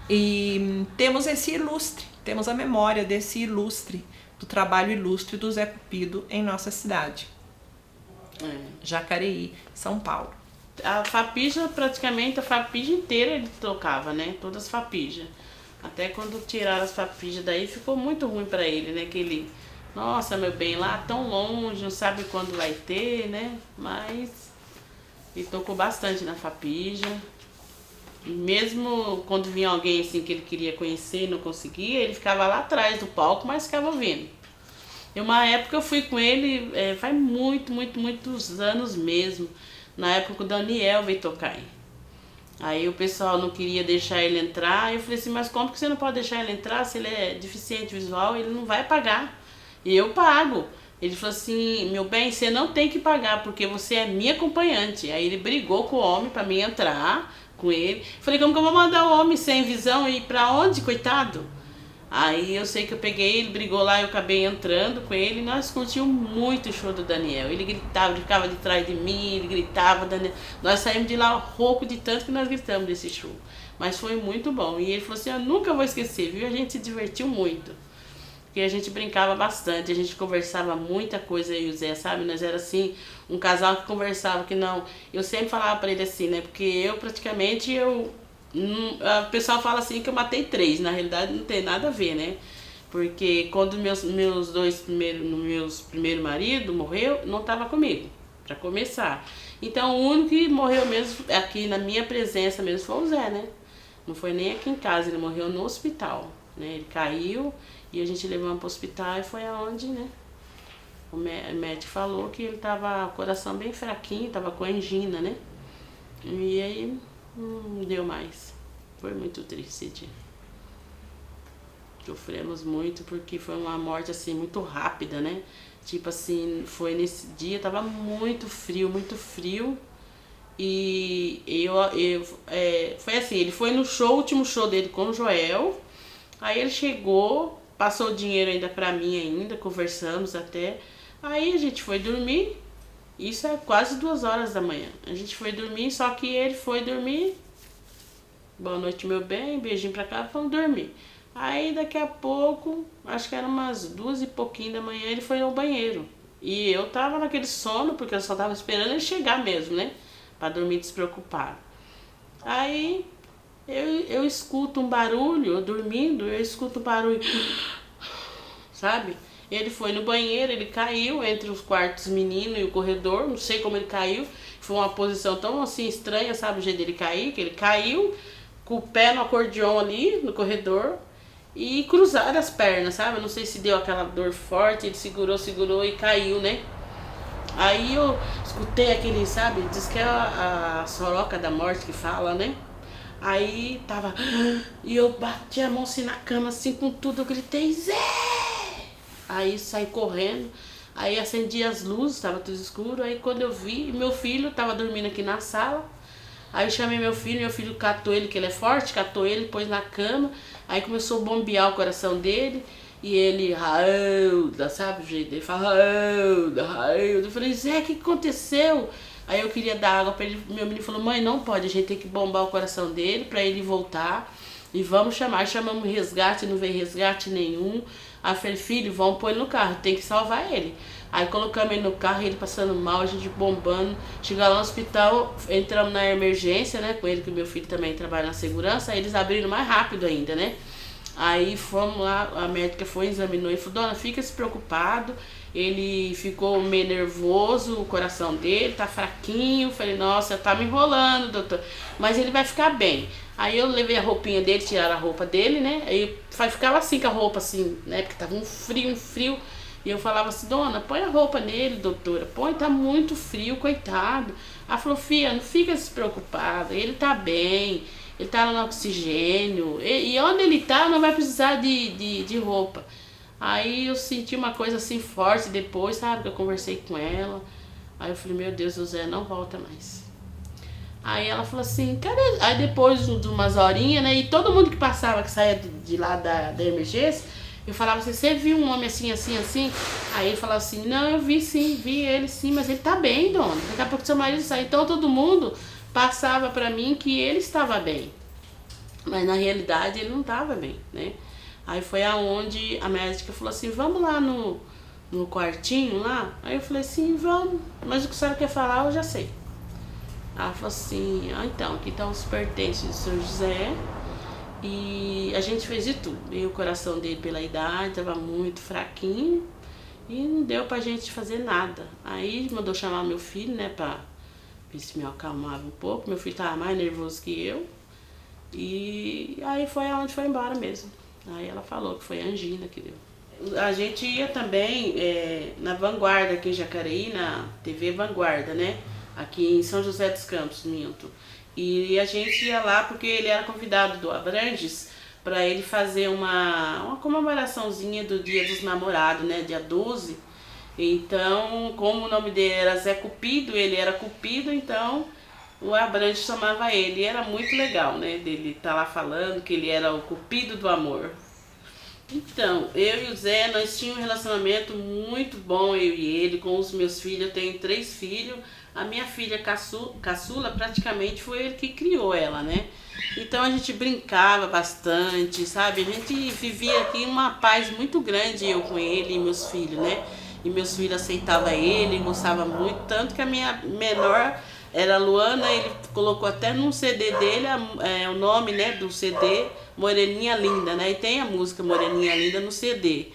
E temos esse ilustre, temos a memória desse ilustre, do trabalho ilustre do Zé Cupido em nossa cidade, Jacareí, São Paulo. A Fapija, praticamente a Fapija inteira ele tocava, né? Todas as Fapija. Até quando tiraram as Fapija daí ficou muito ruim pra ele, né? Que ele, nossa, meu bem, lá tão longe, não sabe quando vai ter, né? Mas ele tocou bastante na Fapija. E mesmo quando vinha alguém assim que ele queria conhecer e não conseguia, ele ficava lá atrás do palco, mas ficava ouvindo. E uma época eu fui com ele, faz muitos anos mesmo. Na época que o Daniel veio tocar aí. Aí o pessoal não queria deixar ele entrar. Eu falei assim, mas como que você não pode deixar ele entrar? Se ele é deficiente visual, ele não vai pagar. E eu pago. Ele falou assim, meu bem, você não tem que pagar, porque você é minha acompanhante. Aí ele brigou com o homem pra mim entrar com ele. Falei, como que eu vou mandar o homem sem visão e ir pra onde, coitado? Aí eu sei que eu peguei, ele brigou lá, eu acabei entrando com ele, e nós curtimos muito o show do Daniel. Ele gritava, ele ficava de trás de mim, ele gritava, Daniel. Nós saímos de lá rouco de tanto que nós gritamos desse show. Mas foi muito bom. E ele falou assim, eu nunca vou esquecer, viu? A gente se divertiu muito. Porque a gente brincava bastante, a gente conversava muita coisa, eu e o Zé, sabe? Nós era assim, um casal que conversava, que não... Eu sempre falava pra ele assim, né? Porque eu praticamente, o pessoal fala assim que eu matei 3, na realidade não tem nada a ver, né? Porque quando meus primeiro marido morreu, não estava comigo, para começar. Então o único que morreu mesmo, aqui na minha presença mesmo, foi o Zé, né? Não foi nem aqui em casa, ele morreu no hospital, né? Ele caiu e a gente levou para o hospital e foi aonde, né? O médico falou que ele tava com o coração bem fraquinho, tava com angina, né? E aí não deu mais. Foi muito triste esse dia. Sofremos muito porque foi uma morte assim muito rápida, né? Tipo assim, foi nesse dia, tava muito frio. E foi assim, ele foi no show, último show dele com o Joel. Aí ele chegou, passou o dinheiro ainda pra mim ainda, conversamos até. Aí a gente foi dormir. Isso é quase 2 horas da manhã. A gente foi dormir, só que ele foi dormir. Boa noite, meu bem, beijinho pra cá, vamos dormir. Aí daqui a pouco, acho que era umas 2 e pouquinho da manhã, ele foi ao banheiro. E eu tava naquele sono, porque eu só tava esperando ele chegar mesmo, né? Pra dormir despreocupado. Aí eu escuto um barulho, eu dormindo, eu escuto um barulho, sabe? Ele foi no banheiro, ele caiu entre os quartos menino e o corredor, não sei como ele caiu. Foi uma posição tão assim estranha, sabe o jeito dele cair? Que ele caiu com o pé no acordeon ali, no corredor, e cruzaram as pernas, sabe? Eu não sei se deu aquela dor forte, ele segurou e caiu, né? Aí eu escutei aquele, sabe? Diz que é a soroca da morte que fala, né? Aí tava... E eu bati a mão assim na cama, assim com tudo, eu gritei, Zé! Aí saí correndo, aí acendi as luzes, tava tudo escuro. Aí quando eu vi, meu filho tava dormindo aqui na sala. Aí eu chamei meu filho catou ele, que ele é forte, catou ele, pôs na cama. Aí começou a bombear o coração dele. E ele, Raulda, sabe o jeito dele? Fala, Raulda. Eu falei, Zé, o que aconteceu? Aí eu queria dar água pra ele, meu menino falou, mãe, não pode, a gente tem que bombar o coração dele pra ele voltar. e vamos chamar. Chamamos resgate, não veio resgate nenhum. Aí eu falei, filho, vamos pôr ele no carro, tem que salvar ele. Aí colocamos ele no carro, ele passando mal, a gente bombando. Chegamos lá no hospital, entramos na emergência, né, com ele, que o meu filho também trabalha na segurança. Aí eles abriram mais rápido ainda, né. Aí fomos lá, a médica foi, examinou e falou, dona, fica despreocupado. Ele ficou meio nervoso, o coração dele tá fraquinho. Falei, nossa, tá me enrolando, doutor. Mas ele vai ficar bem. Aí eu levei a roupinha dele, tiraram a roupa dele, né? Aí ficava assim com a roupa, assim, né? Porque tava um frio. E eu falava assim, dona, põe a roupa nele, doutora. Põe, tá muito frio, coitado. Ela falou, filha, não fica despreocupada, ele tá bem. Ele tá no oxigênio. E onde ele tá, não vai precisar de roupa. Aí eu senti uma coisa assim forte depois, sabe? Que eu conversei com ela. Aí eu falei, meu Deus, o Zé não volta mais. Aí ela falou assim, cadê? Aí depois de umas horinhas, né? E todo mundo que passava, que saía de lá da emergência, eu falava assim, você viu um homem assim, assim, assim? Aí ele falava assim, não, eu vi sim, vi ele sim, mas ele tá bem, dona. Daqui a pouco seu marido sai. Então todo mundo passava pra mim que ele estava bem. Mas na realidade ele não estava bem, né? Aí foi aonde a médica falou assim, vamos lá no quartinho lá? Aí eu falei assim, vamos, mas o que a senhora quer falar eu já sei. Ela falou assim, então, aqui estão os pertences do seu José. E a gente fez de tudo. E o coração dele, pela idade, estava muito fraquinho. E não deu pra gente fazer nada. Aí mandou chamar meu filho, né, pra ver se me acalmava um pouco. Meu filho estava mais nervoso que eu. E aí foi aonde foi embora mesmo. Aí ela falou que foi a angina que deu. A gente ia também na Vanguarda aqui em Jacareí, na TV Vanguarda, né? Aqui em São José dos Campos, minto. E a gente ia lá porque ele era convidado do Abrantes para ele fazer uma comemoraçãozinha do Dia dos Namorados, né? Dia 12. Então, como o nome dele era Zé Cupido, ele era Cupido, então o Abrantes chamava ele. E era muito legal, né? Dele estar lá falando que ele era o Cupido do amor. Então, eu e o Zé, nós tínhamos um relacionamento muito bom, eu e ele, com os meus filhos. Eu tenho 3 filhos. A minha filha caçula, praticamente foi ele que criou ela, né? Então a gente brincava bastante, sabe? A gente vivia aqui uma paz muito grande, eu com ele e meus filhos, né? E meus filhos aceitavam ele, gostavam muito, tanto que a minha menor era a Luana, ele colocou até num CD dele o nome, né, do CD, Moreninha Linda, né? E tem a música Moreninha Linda no CD.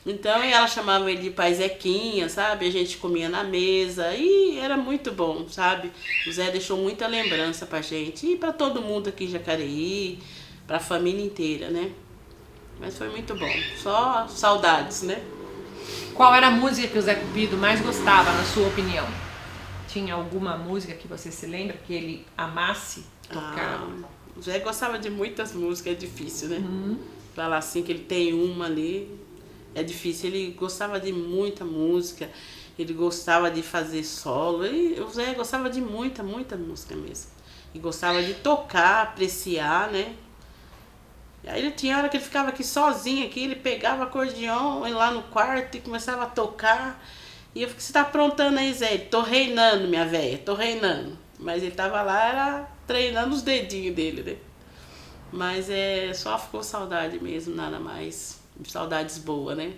Então ela chamava ele de Pai Zequinha, sabe? A gente comia na mesa e era muito bom, sabe? O Zé deixou muita lembrança pra gente e pra todo mundo aqui em Jacareí, pra família inteira, né? Mas foi muito bom, só saudades, né? Qual era a música que o Zé Cupido mais gostava, na sua opinião? Tinha alguma música que você se lembra que ele amasse tocar? O Zé gostava de muitas músicas, é difícil, né? Falar assim que ele tem uma ali, é difícil. Ele gostava de muita música, ele gostava de fazer solo, e o Zé gostava de muita música mesmo. E gostava de tocar, apreciar, né? E aí ele tinha hora que ele ficava aqui sozinho, aqui, ele pegava o acordeão, ia lá no quarto e começava a tocar. E eu falei, você tá aprontando aí, Zé? Tô reinando, minha velha, tô reinando. Mas ele tava lá, era treinando os dedinhos dele, né? Mas só ficou saudade mesmo, nada mais. Saudades boas, né?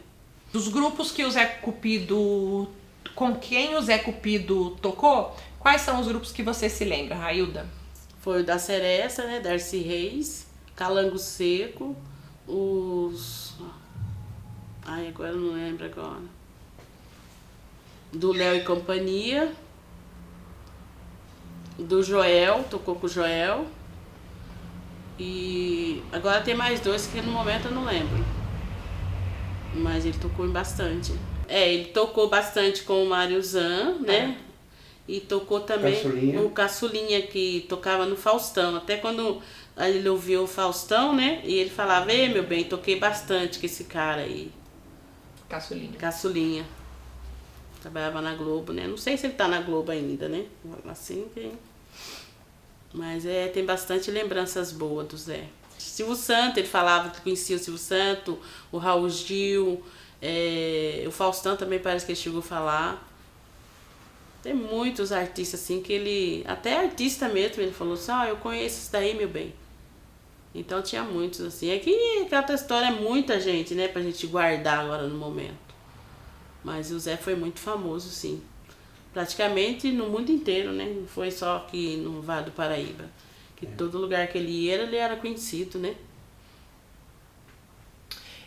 Dos grupos que o Zé Cupido, com quem o Zé Cupido tocou, quais são os grupos que você se lembra, Railda? Foi o da Seresta, né? Darcy Reis, Calango Seco, os... Ai, agora eu não lembro agora. Do Léo e Companhia, do Joel, tocou com o Joel. E agora tem mais 2 que no momento eu não lembro. Mas ele tocou em bastante. Ele tocou bastante com o Mário Zan, né? E tocou também o Caçulinha, que tocava no Faustão. Até quando ele ouviu o Faustão, né? E ele falava, ei, meu bem, toquei bastante com esse cara aí. Caçulinha. Trabalhava na Globo, né? Não sei se ele tá na Globo ainda, né? Assim que... Mas tem bastante lembranças boas do Zé. Silvio Santos, ele falava que conhecia o Silvio Santos, o Raul Gil, o Faustão também parece que ele chegou a falar. Tem muitos artistas assim que ele... Até artista mesmo, ele falou assim, eu conheço isso daí, meu bem. Então tinha muitos, assim. É que aquela história é muita gente, né? Pra gente guardar agora no momento. Mas o Zé foi muito famoso, sim. Praticamente no mundo inteiro, né? Não foi só aqui no Vale do Paraíba. Que todo lugar que ele ia, ele era conhecido, né?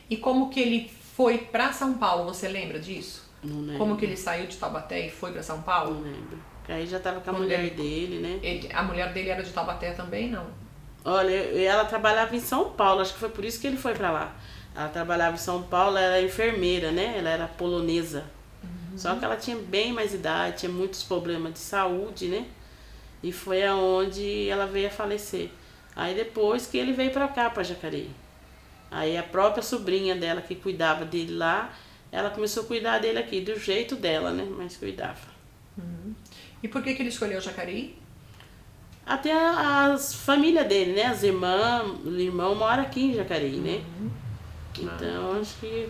E como que ele foi pra São Paulo, você lembra disso? Não lembro. Como que ele saiu de Taubaté e foi pra São Paulo? Não lembro. Porque aí já tava com a Quando mulher ele- dele, né? A mulher dele era de Taubaté também, não? Olha, ela trabalhava em São Paulo, acho que foi por isso que ele foi pra lá. Ela trabalhava em São Paulo, ela era enfermeira, né? Ela era polonesa. Só que ela tinha bem mais idade, tinha muitos problemas de saúde, né? E foi aonde ela veio a falecer. Aí depois que ele veio pra cá, pra Jacareí. Aí a própria sobrinha dela que cuidava dele lá, ela começou a cuidar dele aqui, do jeito dela, né? Mas cuidava. E por que que ele escolheu Jacareí? Até as famílias dele, né? As irmãs, o irmão mora aqui em Jacareí, né? Então acho que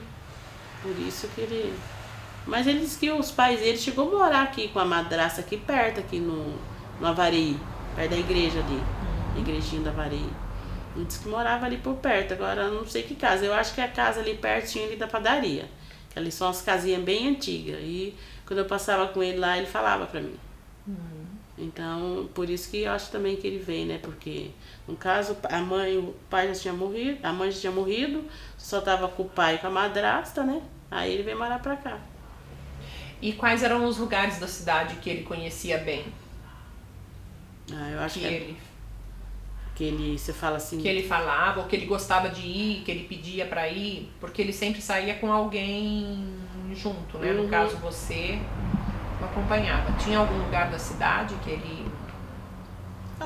por isso que ele. Mas ele disse que os pais dele chegou a morar aqui com a madrasta aqui perto, aqui no Avareí, perto da igreja ali, igrejinha do Avareí. Ele disse que morava ali por perto, agora eu não sei que casa. Eu acho que é a casa ali pertinho ali da padaria. Que ali são as casinhas bem antigas. E quando eu passava com ele lá, ele falava pra mim. Então, por isso que eu acho também que ele veio, né? Porque, no caso, o pai já tinha morrido, a mãe já tinha morrido, só tava com o pai e com a madrasta, né? Aí ele veio morar pra cá. E quais eram os lugares da cidade que ele conhecia bem? Ah, eu acho Que você fala assim... ele falava, ou que ele gostava de ir, que ele pedia pra ir? Porque ele sempre saía com alguém junto, né? No caso, você o acompanhava. Tinha algum lugar da cidade que ele...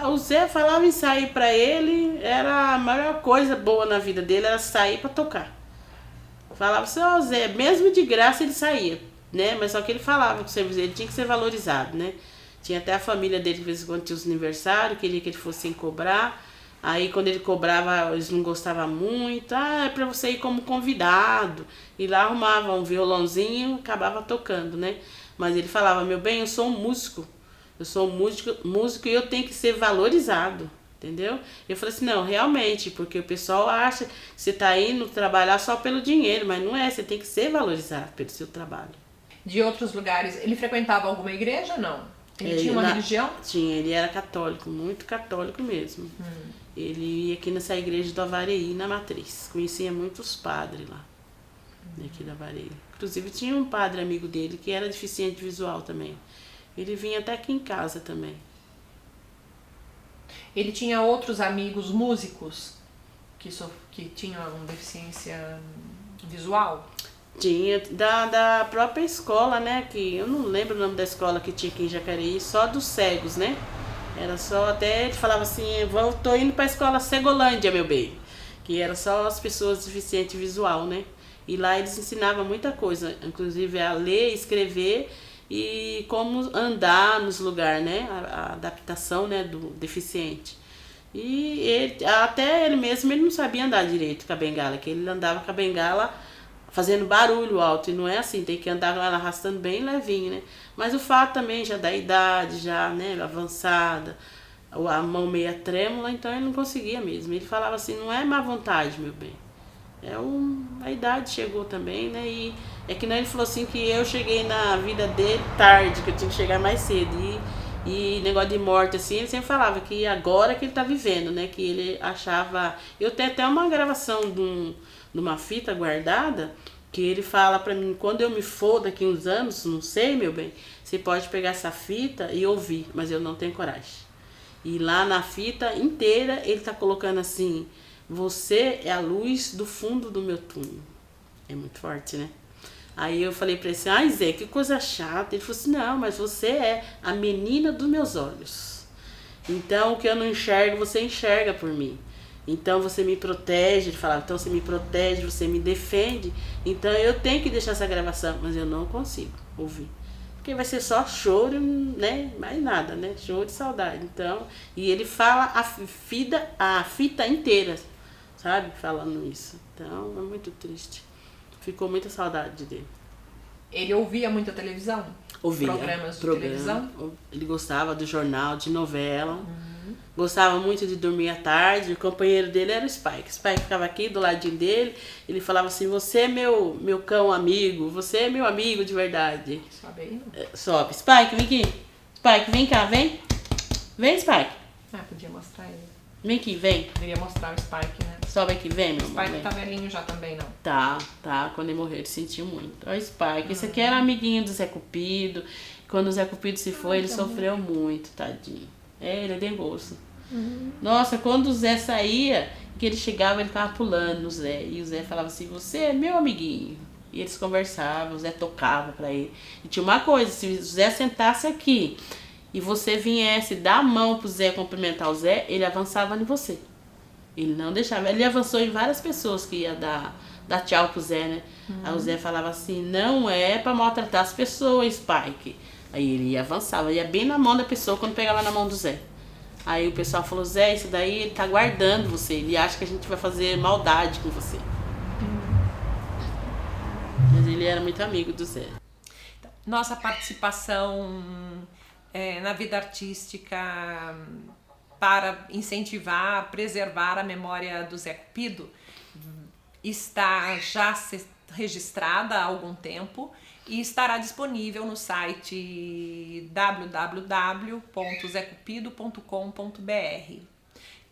O Zé falava em sair pra ele, era a maior coisa boa na vida dele, era sair pra tocar. Falava assim, ó Zé, mesmo de graça ele saía, né? Mas só que ele falava que o serviço dele tinha que ser valorizado, né? Tinha até a família dele, de vez em quando tinha os aniversários, queria que ele fosse sem cobrar. Aí quando ele cobrava, eles não gostavam muito. Ah, é pra você ir como convidado. E lá arrumava um violãozinho, acabava tocando, né? Mas ele falava, meu bem, eu sou um músico. Eu sou um músico e eu tenho que ser valorizado, entendeu? Eu falei assim, não, realmente, porque o pessoal acha que você tá indo trabalhar só pelo dinheiro, mas não é, você tem que ser valorizado pelo seu trabalho. De outros lugares, ele frequentava alguma igreja ou não? Ele tinha uma religião? Tinha, ele era católico, muito católico mesmo. Ele ia aqui nessa igreja do Avareí, na Matriz. Conhecia muitos padres lá, aqui do Avareí. Inclusive tinha um padre amigo dele que era deficiente visual também. Ele vinha até aqui em casa também. Ele tinha outros amigos músicos que tinham deficiência visual? Tinha, da própria escola, né? Que eu não lembro o nome da escola que tinha aqui em Jacareí, só dos cegos, né? Era só, até ele falava assim, tô indo pra escola Cegolândia, meu bem. Que era só as pessoas deficientes visual, né? E lá eles ensinavam muita coisa, inclusive a ler, escrever e como andar nos lugares, né? A adaptação, né, do deficiente. E até ele mesmo ele não sabia andar direito com a bengala, que ele andava com a bengala fazendo barulho alto, e não é assim, tem que andar com ela arrastando bem levinho, né? Mas o fato também já da idade, já, né, avançada, a mão meia trêmula, então ele não conseguia mesmo. Ele falava assim, não é má vontade, meu bem. A idade chegou também, né? E é que nem ele falou assim que eu cheguei na vida dele tarde, que eu tinha que chegar mais cedo. E negócio de morte, assim, ele sempre falava que agora que ele tá vivendo, né? Que ele achava... Eu tenho até uma gravação de uma fita guardada, que ele fala pra mim, quando eu me for daqui uns anos, não sei, meu bem, você pode pegar essa fita e ouvir, mas eu não tenho coragem. E lá na fita inteira, ele tá colocando assim, você é a luz do fundo do meu túmulo. É muito forte, né? Aí eu falei pra ele assim, ai Zé, que coisa chata. Ele falou assim, não, mas você é a menina dos meus olhos. Então o que eu não enxergo, você enxerga por mim. Então você me protege, ele falava, então você me protege, você me defende. Então eu tenho que deixar essa gravação, mas eu não consigo ouvir. Porque vai ser só choro, né? Mais nada, né? Choro de saudade. Então, e ele fala a fita inteira, sabe? Falando isso. Então é muito triste. Ficou muita saudade dele. Ele ouvia muita televisão? Ouvia. Programas de televisão? Ele gostava do jornal, de novela. Gostava muito de dormir à tarde. O companheiro dele era o Spike. O Spike ficava aqui do ladinho dele. Ele falava assim: você é meu cão amigo. Você é meu amigo de verdade. Sobe aí. Sobe. Spike, vem aqui. Spike, vem cá, vem. Vem, Spike. Podia mostrar ele. Vem aqui, vem. Queria mostrar o Spike, né? Sobe aqui, vem, meu O amor. Spike Vem. tá velhinho já também, não? Tá. Quando ele morreu, ele sentiu muito. Olha o Spike. Esse aqui era amiguinho do Zé Cupido. Quando o Zé Cupido se foi, ele sofreu muito, tadinho. Ele é de gosto. Nossa, quando o Zé saía, que ele chegava, ele ficava pulando no Zé. E o Zé falava assim: você é meu amiguinho. E eles conversavam, o Zé tocava pra ele. E tinha uma coisa: se o Zé sentasse aqui e você viesse dar a mão pro Zé cumprimentar o Zé, ele avançava em você. Ele não deixava. Ele avançou em várias pessoas que ia dar tchau pro Zé, né? Aí o Zé falava assim: não é pra maltratar as pessoas, Spike. Aí ele ia avançava, ia bem na mão da pessoa quando pegava na mão do Zé. Aí o pessoal falou: Zé, isso daí ele tá guardando você. Ele acha que a gente vai fazer maldade com você. Mas ele era muito amigo do Zé. Nossa participação na vida artística para incentivar, preservar a memória do Zé Cupido está já registrada há algum tempo e estará disponível no site www.zecupido.com.br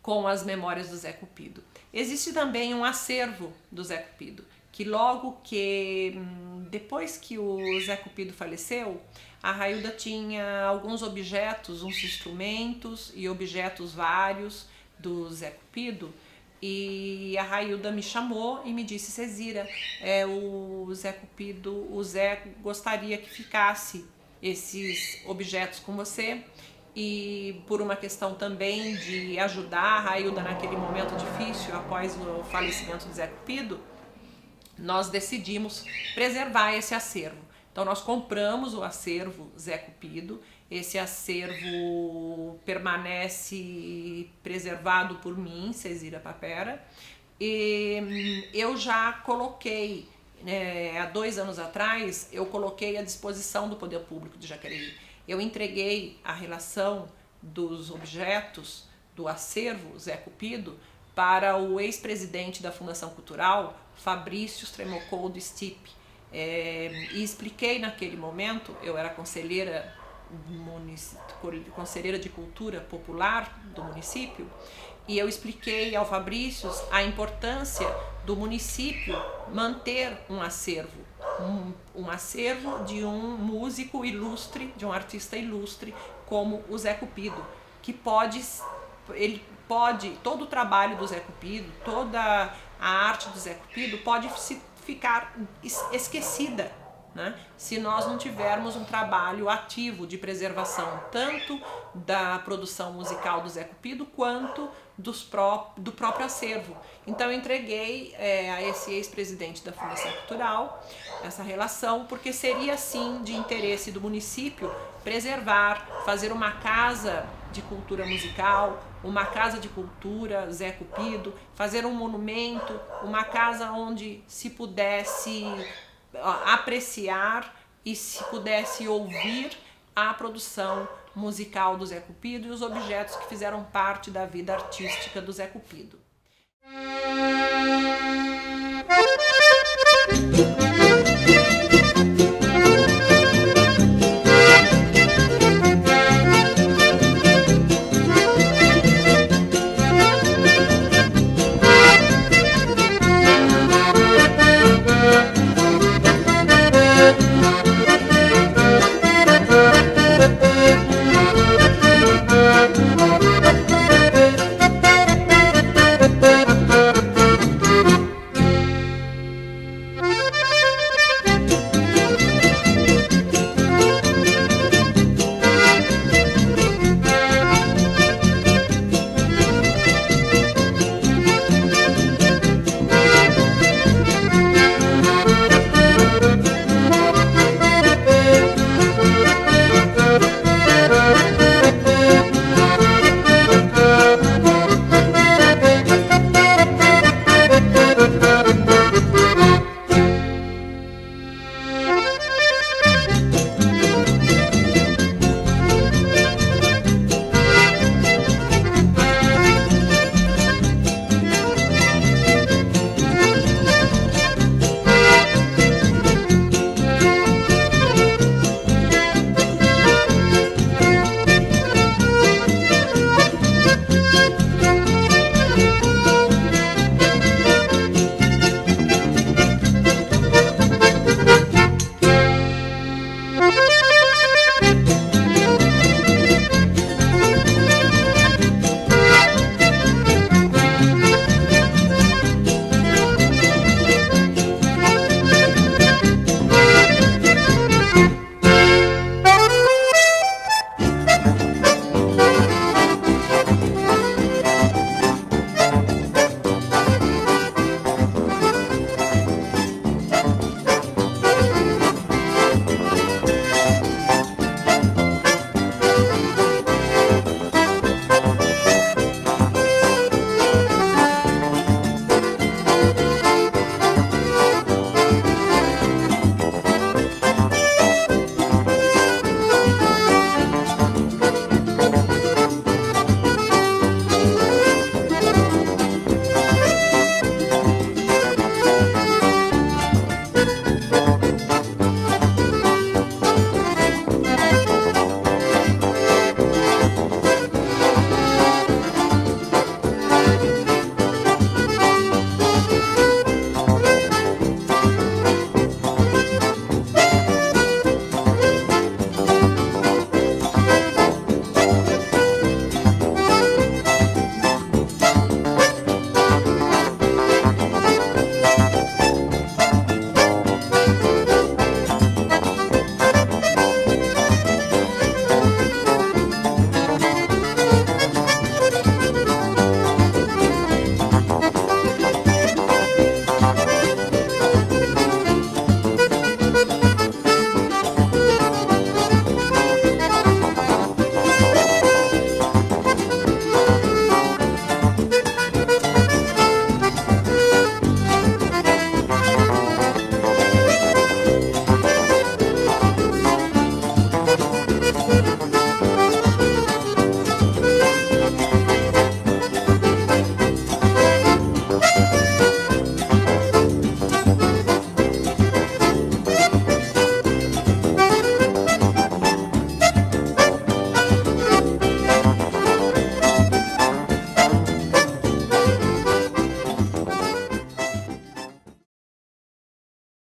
com as memórias do Zé Cupido. Existe também um acervo do Zé Cupido, que logo que, depois que o Zé Cupido faleceu, a Railda tinha alguns objetos, uns instrumentos e objetos vários do Zé Cupido, e a Railda me chamou e me disse: Cezira, o Zé Cupido, o Zé gostaria que ficasse esses objetos com você, e por uma questão também de ajudar a Railda naquele momento difícil após o falecimento do Zé Cupido, nós decidimos preservar esse acervo. Então nós compramos o acervo Zé Cupido. Esse acervo permanece preservado por mim, Cezira Papera, e eu já coloquei, há 2 anos atrás, eu coloquei à disposição do Poder Público de Jacareí. Eu entreguei a relação dos objetos do acervo Zé Cupido para o ex-presidente da Fundação Cultural, Fabrício Stremocoldo Stipe, e expliquei naquele momento, eu era conselheira de cultura popular do município, e eu expliquei ao Fabrício a importância do município manter um acervo, um acervo de um músico ilustre, de um artista ilustre como o Zé Cupido, que todo o trabalho do Zé Cupido, toda a arte do Zé Cupido pode ficar esquecida, né? Se nós não tivermos um trabalho ativo de preservação tanto da produção musical do Zé Cupido quanto do próprio acervo. Então eu entreguei a esse ex-presidente da Fundação Cultural essa relação, porque seria sim de interesse do município preservar, fazer uma casa de cultura musical, uma casa de cultura Zé Cupido, fazer um monumento, uma casa onde se pudesse apreciar e se pudesse ouvir a produção musical do Zé Cupido e os objetos que fizeram parte da vida artística do Zé Cupido.